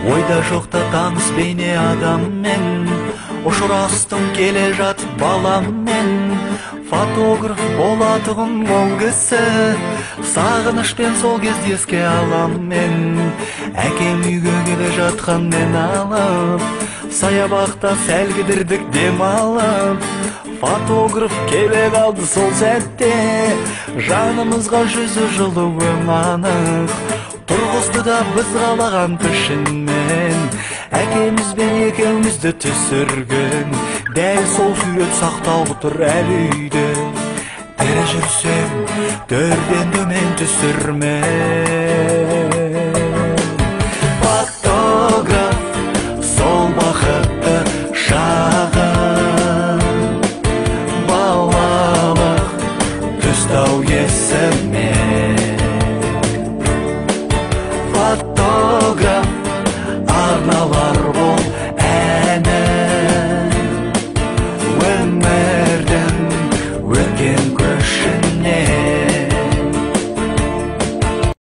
ойда жоқта таныс бейне адаммен, ұшырастым келе жатып баламмен. Фотограф болатығын ол кісі, сағынышпен сол кезде еске алам мен. Әкем үйге келе жатқан мен алып, саябақта сәл кідірдік дем алып. Фотограф келе қалды сол сәтте, жанымызға жүзі жылы өң анық. Тұрғызды да біз қалаған пішінмен, әкемізбен екеумізді түсірген. Дәл сол сурет сақтаулы тұр әлі үйде, тірі жүрсем төрден төмен түсірме.